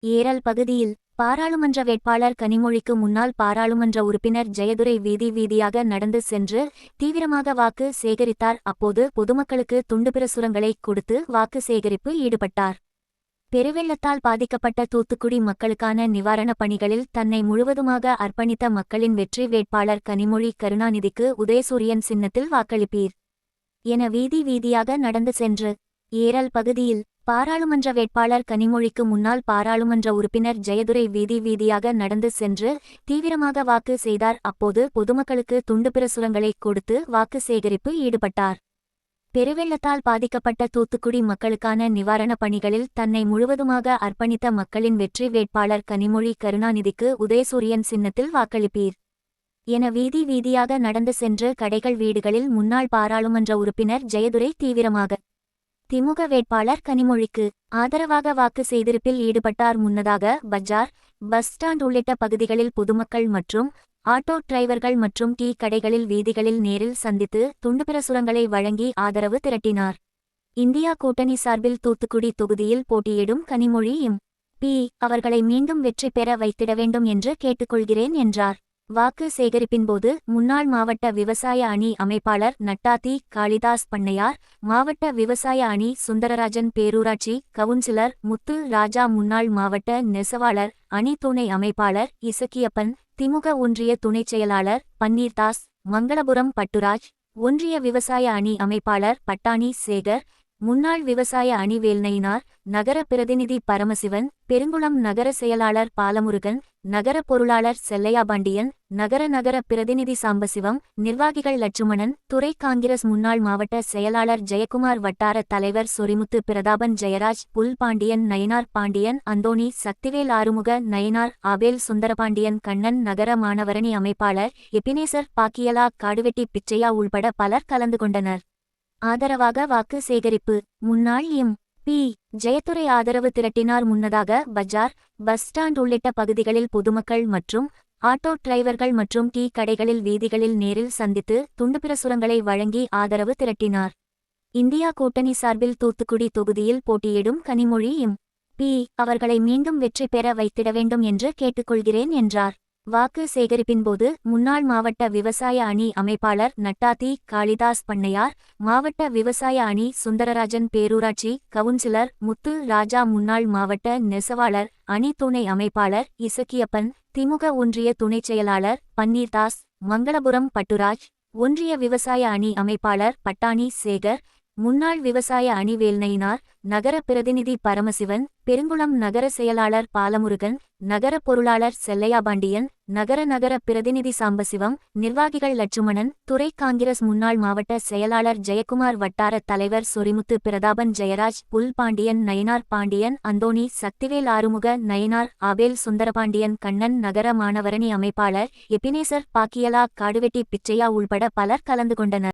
ஏரல் பகுதியில் பாராளுமன்ற வேட்பாளர் கனிமொழிக்கு முன்னாள் பாராளுமன்ற உறுப்பினர் ஜெயதுரை வீதி வீதியாக நடந்து சென்று தீவிரமாக வாக்கு சேகரித்தார். அப்போது பொதுமக்களுக்கு துண்டுபிரசுரங்களை கொடுத்து வாக்கு சேகரிப்பு ஈடுபட்டார். பெருவெள்ளத்தால் பாதிக்கப்பட்ட தூத்துக்குடி மக்களுக்கான நிவாரணப் பணிகளில் தன்னை முழுவதுமாக அர்ப்பணித்த மக்களின் வெற்றி வேட்பாளர் கனிமொழி கருணாநிதிக்கு உதயசூரியன் சின்னத்தில் வாக்களிப்பீர் என வீதி வீதியாக நடந்து சென்று ஏரல் பகுதியில் பாராளுமன்ற வேட்பாளர் கனிமொழிக்கு முன்னாள் பாராளுமன்ற உறுப்பினர் ஜெயதுரை வீதி வீதியாக நடந்து சென்று தீவிரமாக வாக்கு செய்தார். அப்போது பொதுமக்களுக்கு துண்டுபிரசுரங்களை கொடுத்து வாக்கு சேகரிப்பு ஈடுபட்டார். பெருவெள்ளத்தால் பாதிக்கப்பட்ட தூத்துக்குடி மக்களுக்கான நிவாரணப் பணிகளில் தன்னை முழுவதுமாக அர்ப்பணித்த மக்களின் வெற்றி வேட்பாளர் கனிமொழி கருணாநிதிக்கு உதயசூரியன் சின்னத்தில் வாக்களிப்பீர் என வீதி வீதியாக நடந்து சென்று கடைகள் வீடுகளில் முன்னாள் பாராளுமன்ற உறுப்பினர் ஜெயதுரை தீவிரமாக திமுக வேட்பாளர் கனிமொழிக்கு ஆதரவாக வாக்கு சேகரிப்பில் ஈடுபட்டார். முன்னதாக பஜார், பஸ் ஸ்டாண்ட் உள்ளிட்ட பகுதிகளில் பொதுமக்கள் மற்றும் ஆட்டோ டிரைவர்கள் மற்றும் டீ கடைகளில் வீதிகளில் நேரில் சந்தித்து துண்டுபிரசுரங்களை வழங்கி ஆதரவு திரட்டினார். இந்தியா கூட்டணி சார்பில் தூத்துக்குடி தொகுதியில் போட்டியிடும் கனிமொழி எம்.பி. அவர்களை மீண்டும் வெற்றி பெற வைத்திட வேண்டும் என்று கேட்டுக்கொள்கிறேன் என்றார். வாக்கு சேகரிப்பின்போது முன்னாள் மாவட்ட விவசாய அணி அமைப்பாளர் நட்டாத்தி காளிதாஸ் பண்ணையார், மாவட்ட விவசாய அணி சுந்தரராஜன், பேரூராட்சி கவுன்சிலர் முத்து ராஜா, முன்னாள் மாவட்ட நெசவாளர் அணி துணை அமைப்பாளர் இசக்கியப்பன், திமுக ஒன்றிய துணைச் செயலாளர் பன்னீர்தாஸ், மங்களபுரம் பட்டுராஜ், ஒன்றிய விவசாய அணி அமைப்பாளர் பட்டாணி சேகர், முன்னாள் விவசாய அணி வேல்நயினார், நகர பிரதிநிதி பரமசிவன், பெருங்குளம் நகர செயலாளர் பாலமுருகன், நகர பொருளாளர் செல்லையாபாண்டியன், நகர பிரதிநிதி சாம்பசிவம், நிர்வாகிகள் லட்சுமணன், துறை காங்கிரஸ் முன்னாள் மாவட்ட செயலாளர் ஜெயக்குமார், வட்டார தலைவர் சொரிமுத்து பிரதாபன், ஜெயராஜ், புல்பாண்டியன், நயினார் பாண்டியன், அந்தோணி, சக்திவேல், ஆறுமுக நயினார், ஆபேல், சுந்தரபாண்டியன், கண்ணன், நகர மாணவரணி அமைப்பாளர் எபினேசர், பாக்கியலா, காடுவெட்டி பிச்சையா உள்பட பலர் கலந்து கொண்டனர். ஆதரவாக வாக்கு சேகரிப்பு முன்னாள் எம்.பி. ஜெயதுரை ஆதரவு திரட்டினார். முன்னதாக பஜார், பஸ் ஸ்டாண்ட் உள்ளிட்ட பகுதிகளில் பொதுமக்கள் மற்றும் ஆட்டோ டிரைவர்கள் மற்றும் டீ கடைகளில் வீதிகளில் நேரில் சந்தித்து துண்டுபிரசுரங்களை வழங்கி ஆதரவு திரட்டினார். இந்தியா கூட்டணி சார்பில் தூத்துக்குடி தொகுதியில் போட்டியிடும் கனிமொழி எம்.பி. அவர்களை மீண்டும் வெற்றி பெற வைத்திட வேண்டும் என்று கேட்டுக்கொள்கிறேன் என்றார். வாக்கு சேகரிப்பின்போது முன்னாள் மாவட்ட விவசாய அணி அமைப்பாளர் நட்டாத்தி காளிதாஸ் பண்ணையார், மாவட்ட விவசாய அணி சுந்தரராஜன், பேரூராட்சி கவுன்சிலர் முத்து ராஜா, முன்னாள் மாவட்ட நெசவாளர் அணி துணை அமைப்பாளர் இசக்கியப்பன், திமுக ஒன்றிய துணைச் செயலாளர் பன்னீர்தாஸ், மங்களபுரம் பட்டுராஜ், ஒன்றிய விவசாய அணி அமைப்பாளர் பட்டாணி சேகர், முன்னாள் விவசாய அணி வேல்நயினார், நகர பிரதிநிதி பரமசிவன், பெருங்குளம் நகர செயலாளர் பாலமுருகன், நகர பொருளாளர் செல்லையாபாண்டியன், நகர பிரதிநிதி சாம்பசிவம், நிர்வாகிகள் லட்சுமணன், துறை காங்கிரஸ் முன்னாள் மாவட்ட செயலாளர் ஜெயக்குமார், வட்டார தலைவர் சொரிமுத்து பிரதாபன், ஜெயராஜ், புல்பாண்டியன், நயினார் பாண்டியன், அந்தோணி, சக்திவேல், ஆறுமுக நயினார், ஆபேல், சுந்தரபாண்டியன், கண்ணன், நகர மாணவரணி அமைப்பாளர் எபினேசர், பாக்கியலா, காடுவெட்டி பிச்சையா உள்பட பலர் கலந்து கொண்டனர்.